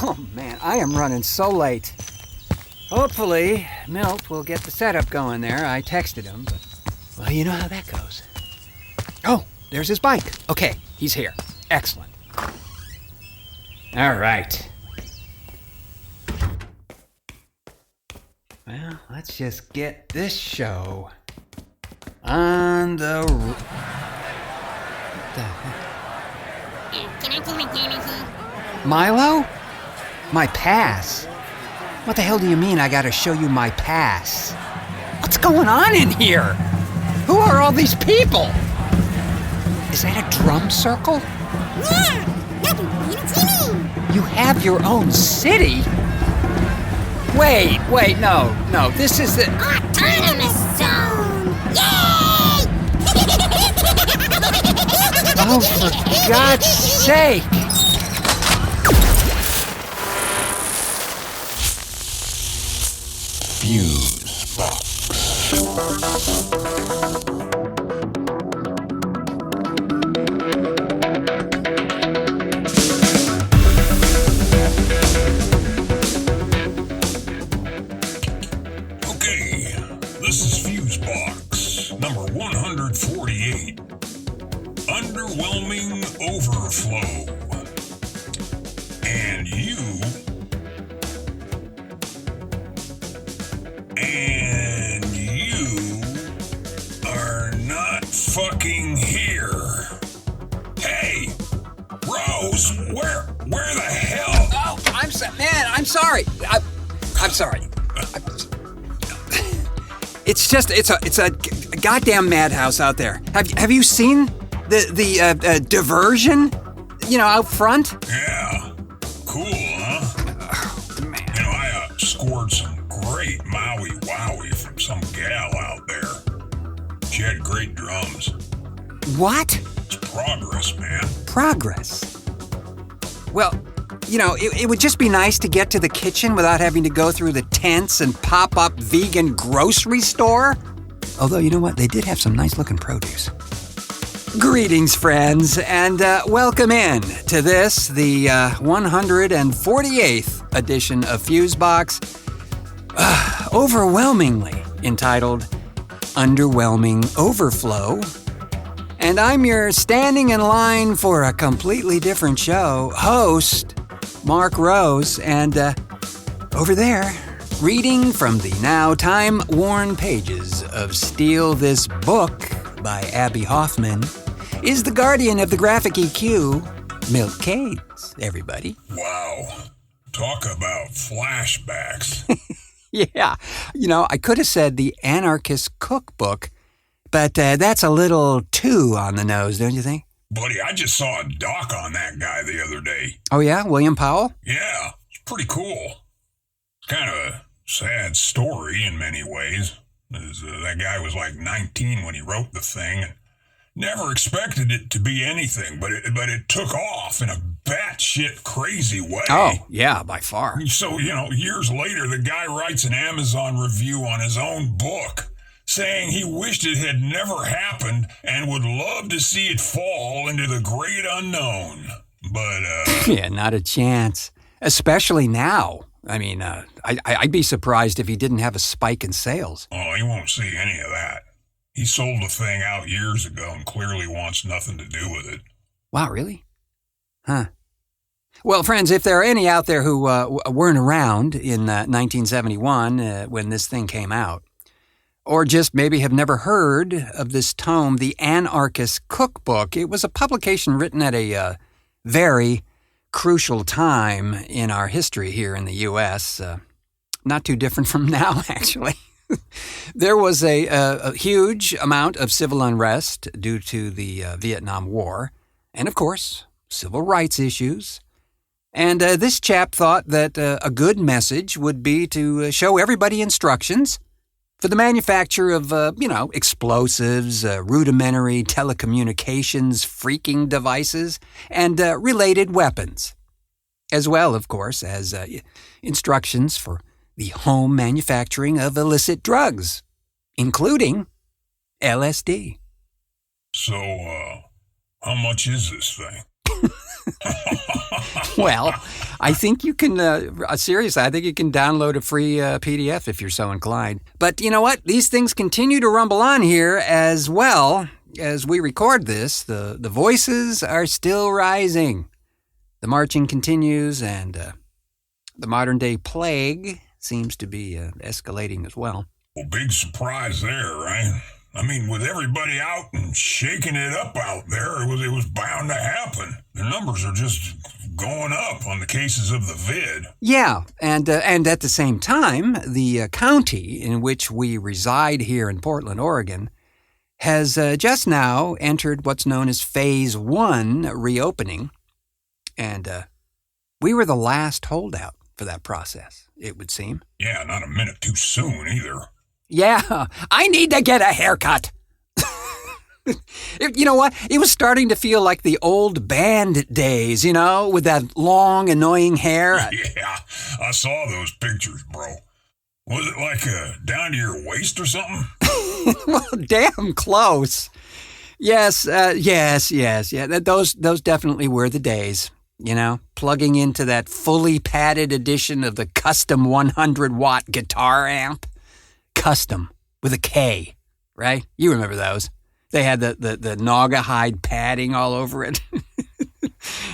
Oh, man, I am running so late. Hopefully, Milt will get the setup going there. I texted him, but, well, you know how that goes. Oh, there's his bike. Okay, he's here. Excellent. All right. Well, let's just get this show on the... Can I see my camera? Milo? My pass? What the hell do you mean I gotta show you my pass? What's going on in here? Who are all these people? Is that a drum circle? Yeah! Nothing. You don't see me! You have your own city? Wait, no, this is the... Autonomous Zone! Yay! Oh, for God's sake! Fusebox. Okay, this is Fusebox, number 148. Underwhelming Overflow. And you are not fucking here. Hey, Rose, where the hell? Oh, I'm sorry. I'm sorry. It's a goddamn madhouse out there. Have you seen the diversion? You know, out front? Yeah, cool, huh? Oh, man. You know, I scored some great Maui Wowie from some gal out there. She had great drums. What? It's progress, man. Progress? Well, you know, it would just be nice to get to the kitchen without having to go through the tents and pop-up vegan grocery store. Although, you know what? They did have some nice-looking produce. Greetings, friends, and welcome in to this, the 148th edition of Fusebox, overwhelmingly entitled Underwhelming Overflow. And I'm your standing in line for a completely different show, host, Mark Rose, and over there, reading from the now time-worn pages of Steal This Book by Abby Hoffman, is the guardian of the graphic EQ, Milt Cates, everybody. Wow. Talk about flashbacks. Yeah, you know, I could have said the Anarchist Cookbook, but that's a little too on the nose, don't you think? Buddy, I just saw a doc on that guy the other day. Oh yeah, William Powell? Yeah, it's pretty cool. Kind of a sad story in many ways. That guy was like 19 when he wrote the thing. Never expected it to be anything, but it took off in a batshit crazy way. Oh, yeah, by far. So, you know, years later, the guy writes an Amazon review on his own book, saying he wished it had never happened and would love to see it fall into the great unknown. But, yeah, not a chance. Especially now. I mean, I'd be surprised if he didn't have a spike in sales. Oh, he won't see any of that. He sold the thing out years ago and clearly wants nothing to do with it. Wow, really? Huh. Well, friends, if there are any out there who weren't around in 1971 when this thing came out, or just maybe have never heard of this tome, The Anarchist Cookbook, it was a publication written at a very crucial time in our history here in the U.S., not too different from now, actually. There was a huge amount of civil unrest due to the Vietnam War, and of course, civil rights issues. And this chap thought that a good message would be to show everybody instructions for the manufacture of, explosives, rudimentary telecommunications, freaking devices, and related weapons, as well, of course, as instructions for the home manufacturing of illicit drugs, including LSD. So, how much is this thing? Well, I think you can, seriously, I think you can download a free PDF if you're so inclined. But you know what? These things continue to rumble on here as well. As we record this, the voices are still rising. The marching continues, and the modern-day plague seems to be escalating as well. Well, big surprise there, right? I mean, with everybody out and shaking it up out there, it was bound to happen. The numbers are just going up on the cases of the vid. Yeah, and at the same time, the county in which we reside here in Portland, Oregon, has just now entered what's known as Phase 1 reopening, and we were the last holdout for that process, it would seem. Yeah, not a minute too soon either. Yeah, I need to get a haircut. You know what? It was starting to feel like the old band days, you know, with that long, annoying hair. Yeah, I saw those pictures, bro. Was it like down to your waist or something? Well, damn close. Yes. Those definitely were the days, you know, plugging into that fully padded edition of the custom 100-watt guitar amp. Custom with a K, right? You remember those. They had the naga hide padding all over it.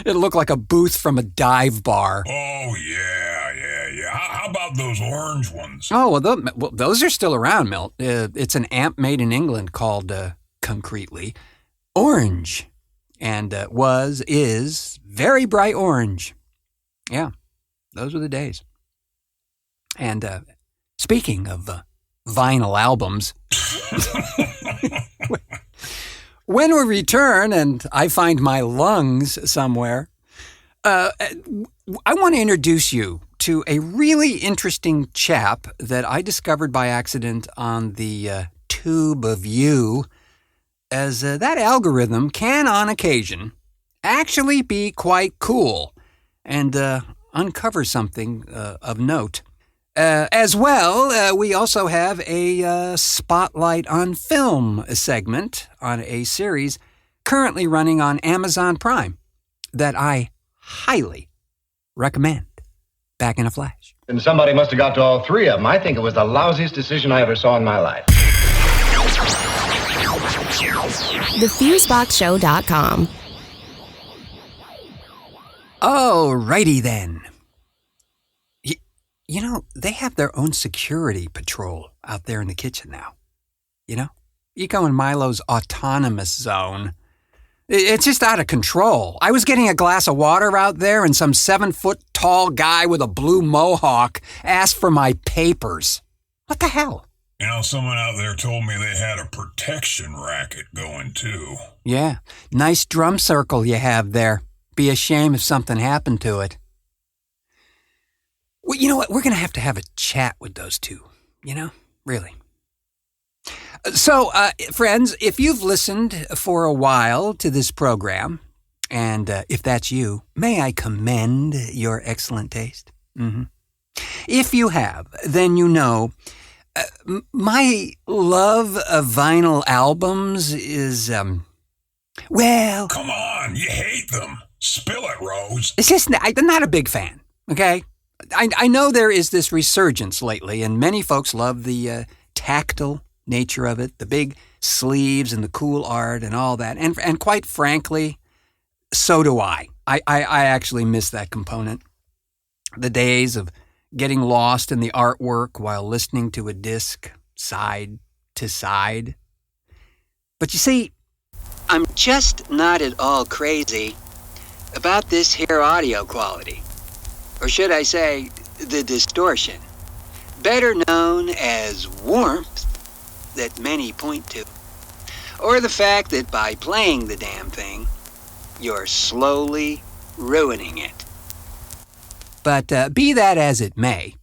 It looked like a booth from a dive bar. Oh, yeah. How about those orange ones? Oh, well, those are still around, Milt. It's an amp made in England called, concretely, Orange. And is very bright orange. Yeah, those were the days. And speaking of vinyl albums, when we return and I find my lungs somewhere, I want to introduce you to a really interesting chap that I discovered by accident on the Tube of You, as that algorithm can, on occasion, actually be quite cool and uncover something of note. As well, we also have a Spotlight on Film segment on a series currently running on Amazon Prime that I highly recommend. Back in a flash. And somebody must have got to all three of them. I think it was the lousiest decision I ever saw in my life. TheFuseboxShow.com. Alrighty then. You know, they have their own security patrol out there in the kitchen now. You know? You go in Milo's autonomous zone. It's just out of control. I was getting a glass of water out there and some 7-foot-tall guy with a blue mohawk asked for my papers. What the hell? You know, someone out there told me they had a protection racket going, too. Yeah, nice drum circle you have there. Be a shame if something happened to it. Well, you know what? We're going to have a chat with those two, you know? Really. So, friends, if you've listened for a while to this program, and if that's you, may I commend your excellent taste? Mm-hmm. If you have, then you know my love of vinyl albums is, well... Come on, you hate them. Spill it, Rose. It's just, I'm not a big fan, okay? I know there is this resurgence lately, and many folks love the tactile nature of it, the big sleeves and the cool art and all that. And quite frankly, so do I. I actually miss that component. The days of getting lost in the artwork while listening to a disc side to side. But you see, I'm just not at all crazy about this here audio quality. Or should I say, the distortion. Better known as warmth that many point to. Or the fact that by playing the damn thing, you're slowly ruining it. But be that as it may,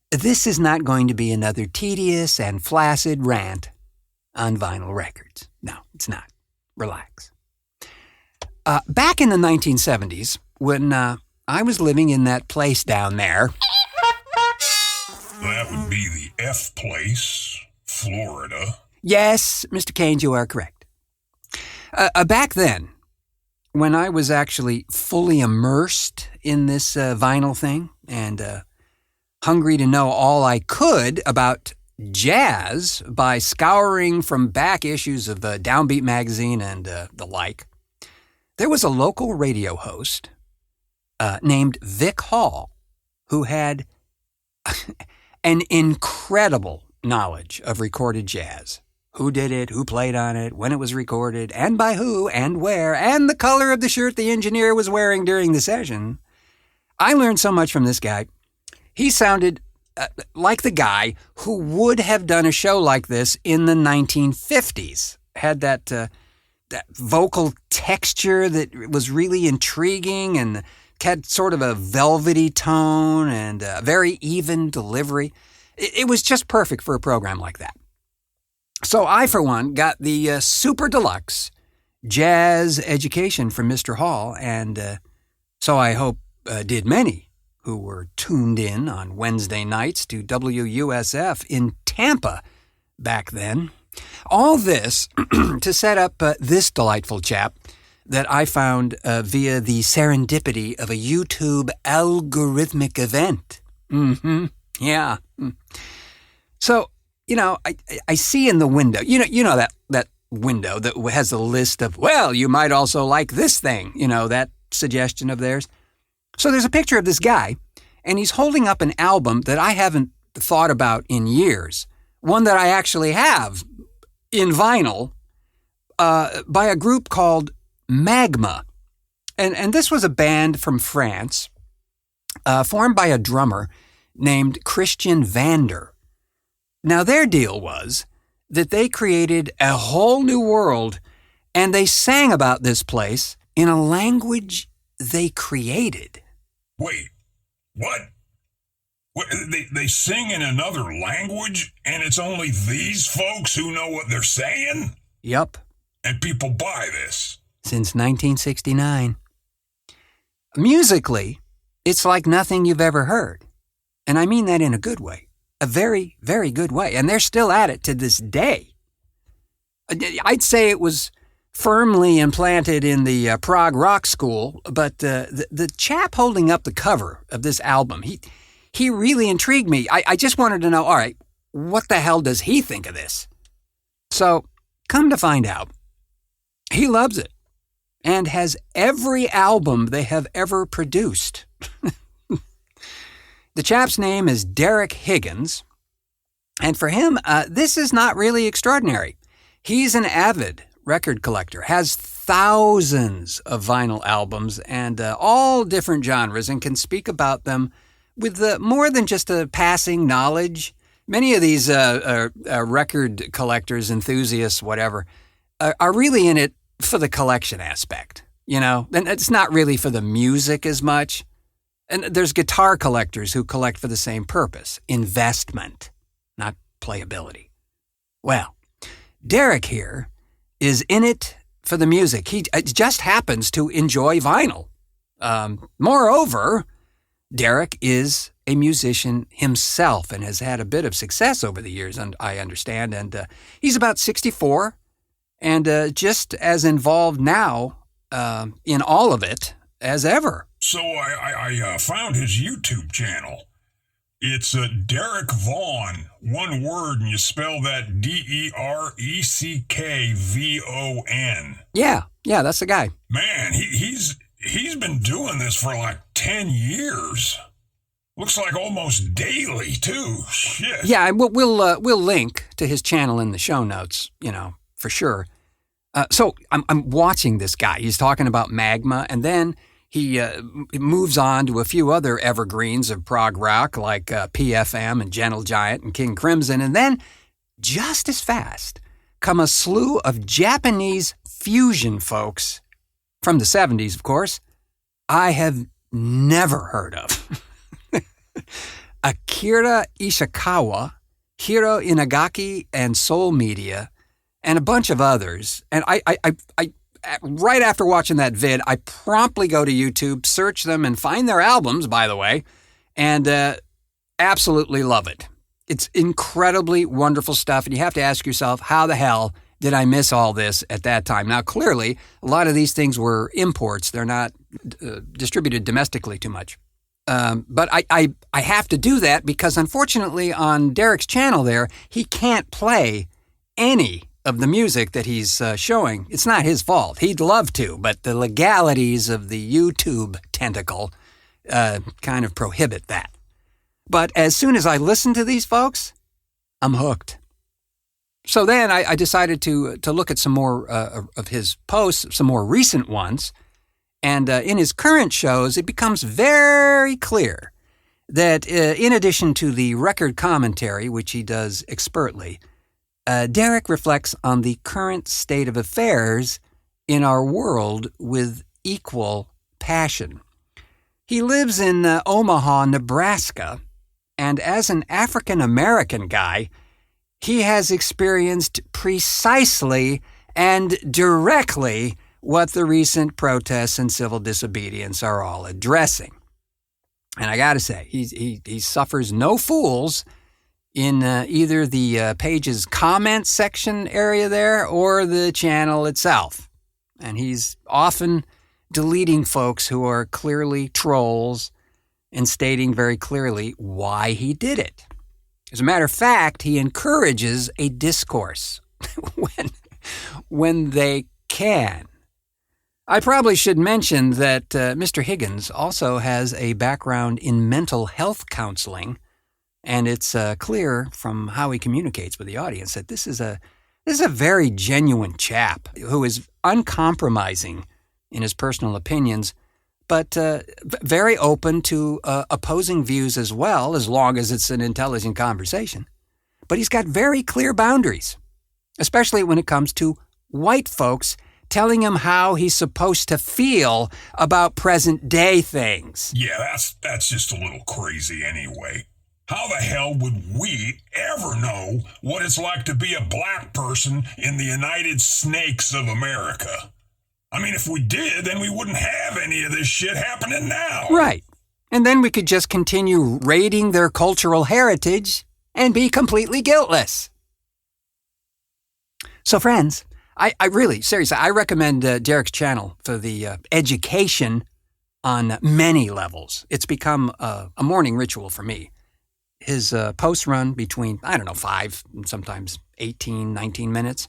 this is not going to be another tedious and flaccid rant on vinyl records. No, it's not. Relax. Back in the 1970s, when I was living in that place down there... That would be the F place, Florida. Yes, Mr. Keynes, you are correct. Back then, when I was actually fully immersed in this vinyl thing and hungry to know all I could about jazz by scouring from back issues of Downbeat magazine and the like, there was a local radio host named Vic Hall who had an incredible knowledge of recorded jazz. Who did it, who played on it, when it was recorded, and by who, and where, and the color of the shirt the engineer was wearing during the session. I learned so much from this guy. He sounded like the guy who would have done a show like this in the 1950s. Had that vocal texture that was really intriguing and had sort of a velvety tone and a very even delivery. It was just perfect for a program like that. So I, for one, got the super deluxe jazz education from Mr. Hall, and so I hope did many who were tuned in on Wednesday nights to WUSF in Tampa back then. All this to set up this delightful chap that I found via the serendipity of a YouTube algorithmic event. Yeah. So, I see in the window, you know that window that has a list of, well, you might also like this thing, that suggestion of theirs. So there's a picture of this guy, and he's holding up an album that I haven't thought about in years, one that I actually have in vinyl by a group called Magma. And this was a band from France formed by a drummer named Christian Vander. Now, their deal was that they created a whole new world, and they sang about this place in a language they created. Wait, what? They sing in another language, and it's only these folks who know what they're saying? Yup. And people buy this? Since 1969. Musically, it's like nothing you've ever heard. And I mean that in a good way. A very, very good way. And they're still at it to this day. I'd say it was firmly implanted in the prog rock school, but the chap holding up the cover of this album, he really intrigued me. I just wanted to know, all right, what the hell does he think of this? So, come to find out, he loves it and has every album they have ever produced. The chap's name is Dereck Higgins, and for him, this is not really extraordinary. He's an avid record collector, has thousands of vinyl albums and all different genres, and can speak about them with more than just a passing knowledge. Many of these record collectors, enthusiasts, whatever, are really in it for the collection aspect, and it's not really for the music as much. And there's guitar collectors who collect for the same purpose, investment, not playability. Well, Dereck here is in it for the music. He just happens to enjoy vinyl. Moreover, Dereck is a musician himself and has had a bit of success over the years, I understand. And he's about 64 and just as involved now in all of it as ever. So I found his YouTube channel. It's Dereck Vaughn, one word, and you spell that DereckVon. Yeah, that's the guy. Man, he's been doing this for like 10 years. Looks like almost daily too. Shit. Yeah, we'll link to his channel in the show notes, for sure. So I'm watching this guy. He's talking about Magma, and then he moves on to a few other evergreens of prog rock like PFM and Gentle Giant and King Crimson. And then, just as fast, come a slew of Japanese fusion folks from the 70s, of course, I have never heard of. Akira Ishikawa, Hiro Inagaki, and Soul Media, and a bunch of others. And I right after watching that vid, I promptly go to YouTube, search them, and find their albums, by the way, and absolutely love it. It's incredibly wonderful stuff, and you have to ask yourself, how the hell did I miss all this at that time? Now, clearly, a lot of these things were imports. They're not, distributed domestically too much. But I have to do that because, unfortunately, on Dereck's channel there, he can't play any of the music that he's showing. It's not his fault. He'd love to, but the legalities of the YouTube tentacle kind of prohibit that. But as soon as I listen to these folks, I'm hooked. So then I decided to look at some more of his posts, some more recent ones. And in his current shows, it becomes very clear that in addition to the record commentary, which he does expertly, Dereck reflects on the current state of affairs in our world with equal passion. He lives in Omaha, Nebraska, and as an African-American guy, he has experienced precisely and directly what the recent protests and civil disobedience are all addressing. And I gotta say, he suffers no fools in either the page's comment section area there or the channel itself. And he's often deleting folks who are clearly trolls and stating very clearly why he did it. As a matter of fact, he encourages a discourse when they can. I probably should mention that Mr. Higgins also has a background in mental health counseling, and it's clear from how he communicates with the audience that this is a very genuine chap who is uncompromising in his personal opinions, but very open to opposing views as well, as long as it's an intelligent conversation. But he's got very clear boundaries, especially when it comes to white folks telling him how he's supposed to feel about present-day things. Yeah, that's just a little crazy anyway. How the hell would we ever know what it's like to be a black person in the United Snakes of America? I mean, if we did, then we wouldn't have any of this shit happening now. Right. And then we could just continue raiding their cultural heritage and be completely guiltless. So, friends, I really, seriously, I recommend Dereck's channel for the education on many levels. It's become a morning ritual for me. His posts run between, 5 and sometimes 18, 19 minutes,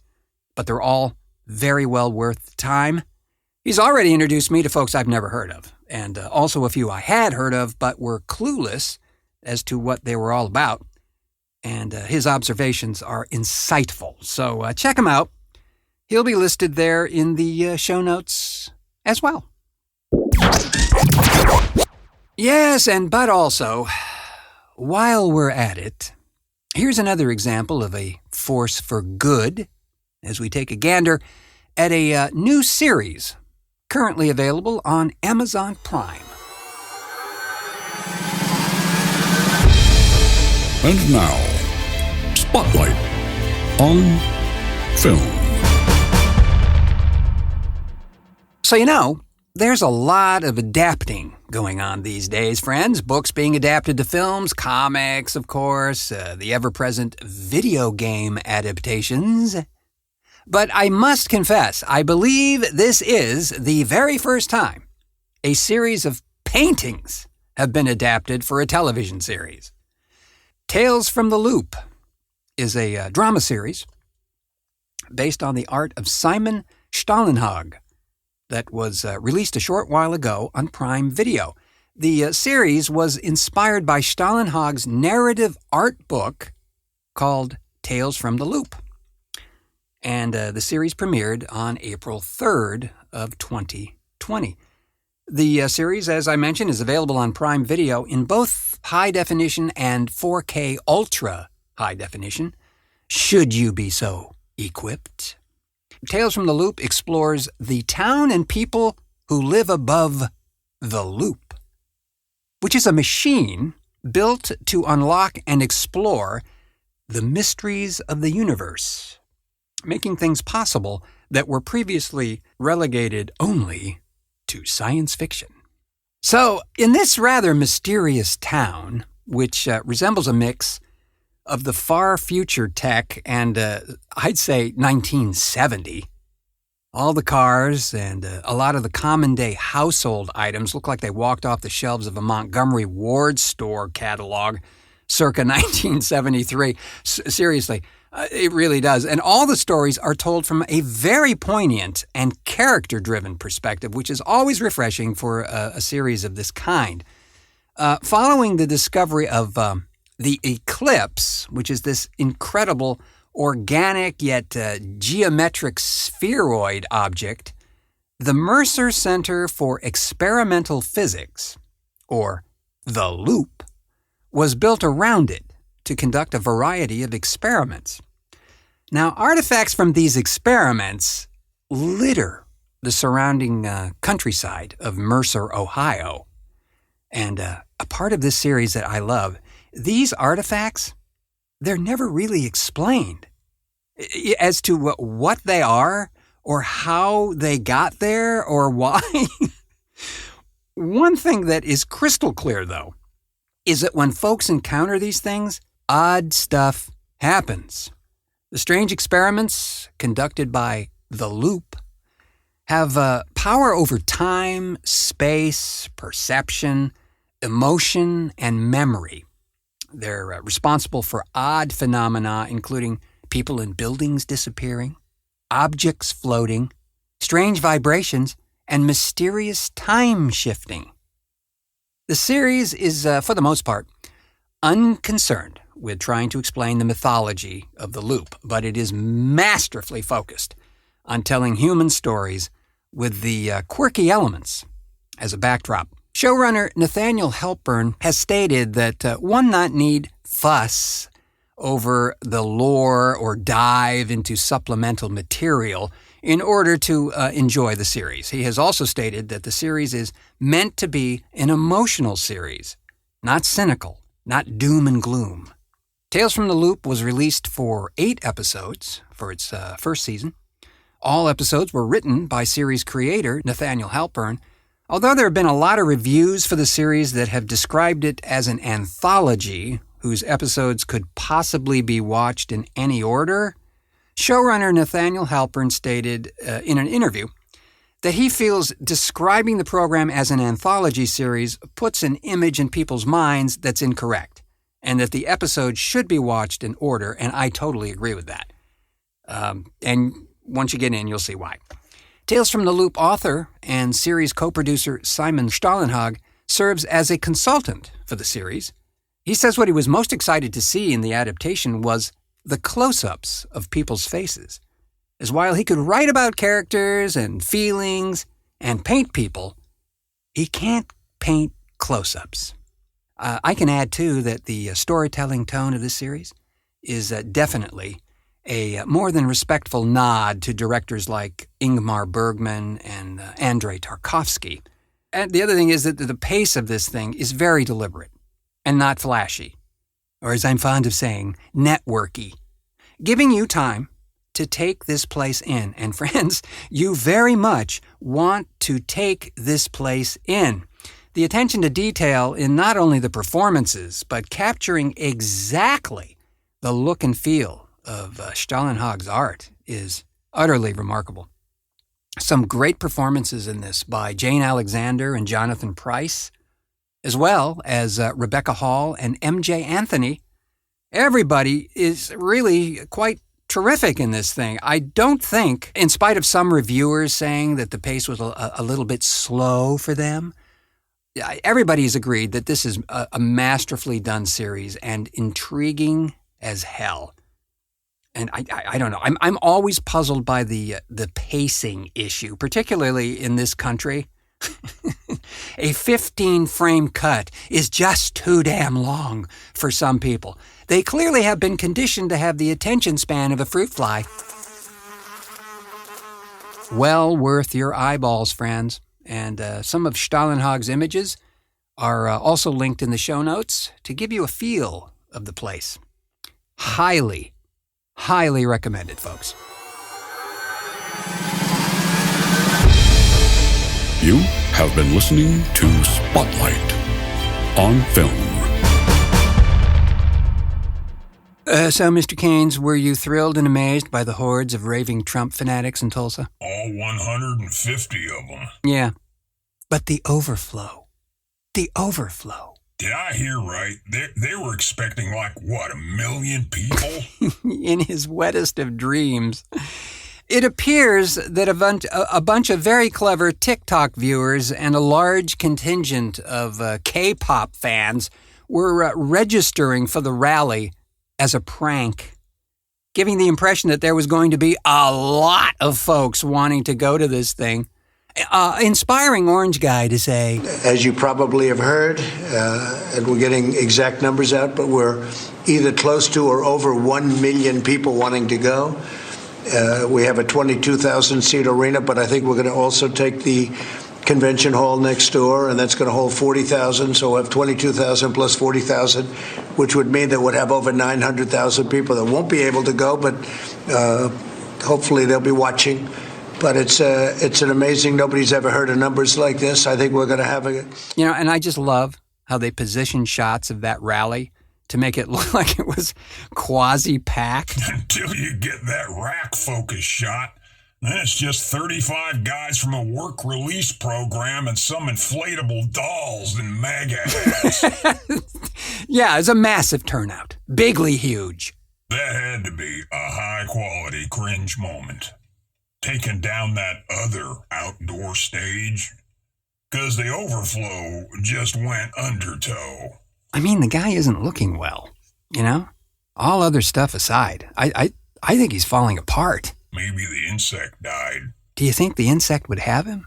but they're all very well worth the time. He's already introduced me to folks I've never heard of, and also a few I had heard of but were clueless as to what they were all about. And his observations are insightful, so check him out. He'll be listed there in the show notes as well. Yes, but also, while we're at it, here's another example of a force for good as we take a gander at a new series currently available on Amazon Prime. And now, Spotlight on Film. So, there's a lot of adapting going on these days, friends. Books being adapted to films, comics, of course, the ever-present video game adaptations. But I must confess, I believe this is the very first time a series of paintings have been adapted for a television series. Tales from the Loop is a drama series based on the art of Simon Stahlenhag that was released a short while ago on Prime Video. The series was inspired by Stahlenhag's narrative art book called Tales from the Loop. And the series premiered on April 3rd of 2020. The series, as I mentioned, is available on Prime Video in both high definition and 4K ultra high definition, should you be so equipped. Tales from the Loop explores the town and people who live above the loop, which is a machine built to unlock and explore the mysteries of the universe, making things possible that were previously relegated only to science fiction. So, in this rather mysterious town, which resembles a mix of the far future tech and, I'd say, 1970, All the cars and a lot of the common-day household items look like they walked off the shelves of a Montgomery Ward store catalog circa 1973. Seriously, it really does. And all the stories are told from a very poignant and character-driven perspective, which is always refreshing for a series of this kind. Following the discovery of the eclipse, which is this incredible organic yet geometric spheroid object, the Mercer Center for Experimental Physics, or the Loop, was built around it to conduct a variety of experiments. Now, artifacts from these experiments litter the surrounding countryside of Mercer, Ohio. And a part of this series that I love, these artifacts, they're never really explained as to what they are or how they got there or why. One thing that is crystal clear, though, is that when folks encounter these things, odd stuff happens. The strange experiments conducted by the Loop have power over time, space, perception, emotion, and memory. They're responsible for odd phenomena, including people in buildings disappearing, objects floating, strange vibrations, and mysterious time shifting. The series is, for the most part, unconcerned with trying to explain the mythology of the Loop, but it is masterfully focused on telling human stories with the quirky elements as a backdrop. Showrunner Nathaniel Halpern has stated that one not need fuss over the lore or dive into supplemental material in order to enjoy the series. He has also stated that the series is meant to be an emotional series, not cynical, not doom and gloom. Tales from the Loop was released for 8 episodes for its first season. All episodes were written by series creator Nathaniel Halpern, although there have been a lot of reviews for the series that have described it as an anthology whose episodes could possibly be watched in any order. Showrunner Nathaniel Halpern stated in an interview that he feels describing the program as an anthology series puts an image in people's minds that's incorrect, and that the episodes should be watched in order, and I totally agree with that. And once you get in, you'll see why. Tales from the Loop author and series co-producer Simon Stahlenhag serves as a consultant for the series. He says what he was most excited to see in the adaptation was the close-ups of people's faces, as while he could write about characters and feelings and paint people, he can't paint close-ups. I can add, too, that the storytelling tone of this series is definitely a more than respectful nod to directors like Ingmar Bergman and Andrei Tarkovsky. And the other thing is that the pace of this thing is very deliberate and not flashy, or as I'm fond of saying, networky, giving you time to take this place in. And friends, you very much want to take this place in. The attention to detail in not only the performances, but capturing exactly the look and feel of Stahlenhag's art is utterly remarkable. Some great performances in this by Jane Alexander and Jonathan Pryce, as well as Rebecca Hall and M.J. Anthony. Everybody is really quite terrific in this thing. I don't think, in spite of some reviewers saying that the pace was a little bit slow for them, everybody's agreed that this is a masterfully done series and intriguing as hell. And I don't know. I'm always puzzled by the pacing issue, particularly in this country. A 15-frame cut is just too damn long for some people. They clearly have been conditioned to have the attention span of a fruit fly. Well worth your eyeballs, friends. And some of Stahlenhag's images are also linked in the show notes to give you a feel of the place. Highly recommended, folks. You have been listening to Spotlight on Film. So, Mr. Keynes, were you thrilled and amazed by the hordes of raving Trump fanatics in Tulsa? All 150 of them. Yeah. But the overflow. The overflow. Did I hear right? They were expecting, like, what, 1 million people? In his wettest of dreams. It appears that a bunch of very clever TikTok viewers and a large contingent of K-pop fans were registering for the rally as a prank, giving the impression that there was going to be a lot of folks wanting to go to this thing. Inspiring Orange Guy to say, as you probably have heard, and we're getting exact numbers out, but we're either close to or over 1 million people wanting to go. We have a 22,000-seat arena, but I think we're going to also take the convention hall next door, and that's going to hold 40,000. So we'll have 22,000 plus 40,000, which would mean that we'll have over 900,000 people that won't be able to go, but hopefully they'll be watching. But it's an amazing, nobody's ever heard of numbers like this. I think we're going to have a... And I just love how they position shots of that rally to make it look like it was quasi-packed. Until you get that rack focus shot, then it's just 35 guys from a work release program and some inflatable dolls in MAGA hats. Yeah, it's a massive turnout. Bigly huge. That had to be a high-quality cringe moment. Taking down that other outdoor stage, because the overflow just went undertow. I mean, the guy isn't looking well, All other stuff aside, I think he's falling apart. Maybe the insect died. Do you think the insect would have him?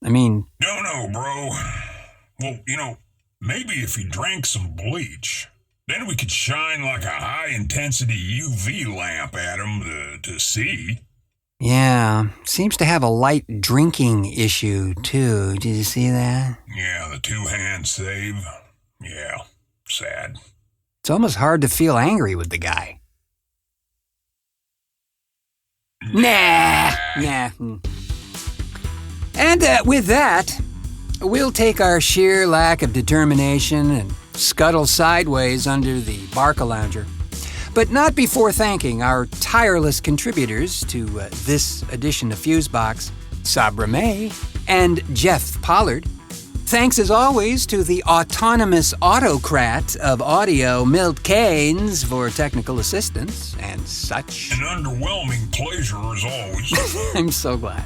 I mean... No, bro. Well, maybe if he drank some bleach, then we could shine like a high-intensity UV lamp at him to see. Yeah, seems to have a light drinking issue, too. Did you see that? Yeah, the two-hand save. Yeah, sad. It's almost hard to feel angry with the guy. Nah. And with that, we'll take our sheer lack of determination and scuttle sideways under the Barcalounger. But not before thanking our tireless contributors to this edition of Fusebox, Sabra May and Jeff Pollard. Thanks as always to the autonomous autocrat of audio, Milt Keynes, for technical assistance and such. An underwhelming pleasure as always. I'm so glad.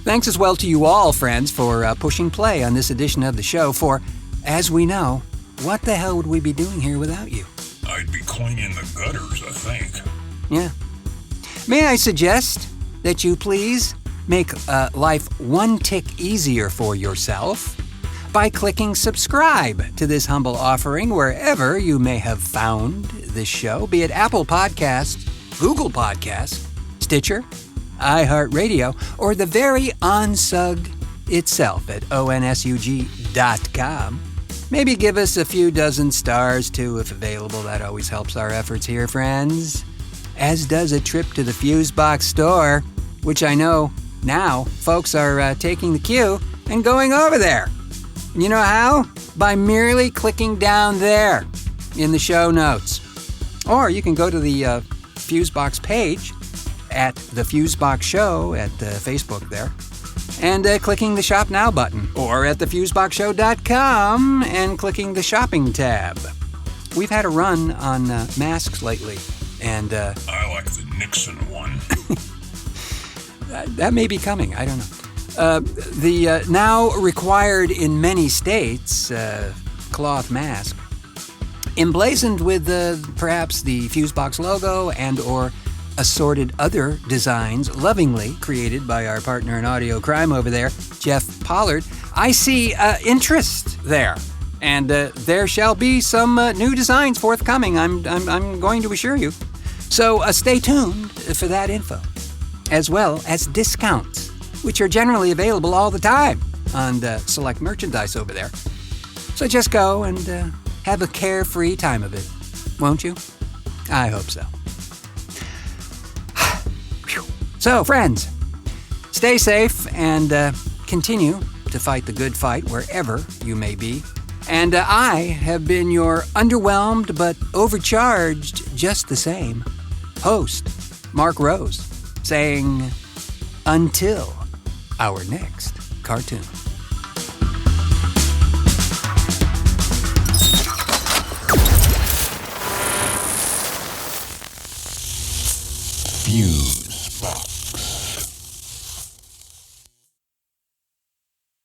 Thanks as well to you all, friends, for pushing play on this edition of the show, for, as we know, what the hell would we be doing here without you? I'd be cleaning the gutters, I think. Yeah. May I suggest that you please make life one tick easier for yourself by clicking subscribe to this humble offering wherever you may have found this show, be it Apple Podcasts, Google Podcasts, Stitcher, iHeartRadio, or the very ONSUG itself at onsug.com. Maybe give us a few dozen stars, too, if available. That always helps our efforts here, friends. As does a trip to the Fusebox store, which I know now folks are taking the cue and going over there. You know how? By merely clicking down there in the show notes. Or you can go to the Fusebox page at the Fusebox Show at Facebook there, and clicking the Shop Now button, or at thefuseboxshow.com and clicking the Shopping tab. We've had a run on masks lately, and... I like the Nixon one. That may be coming, I don't know. The now required in many states cloth mask, emblazoned with perhaps the Fusebox logo and or assorted other designs lovingly created by our partner in audio crime over there, Jeff Pollard. I see interest there, and there shall be some new designs forthcoming, I'm going to assure you. So stay tuned for that info, as well as discounts, which are generally available all the time on select merchandise over there. So just go and have a carefree time of it, won't you? I hope so. So, friends, stay safe and continue to fight the good fight wherever you may be. And I have been your underwhelmed but overcharged just the same, host Mark Rose, saying, until our next cartoon. Fuse.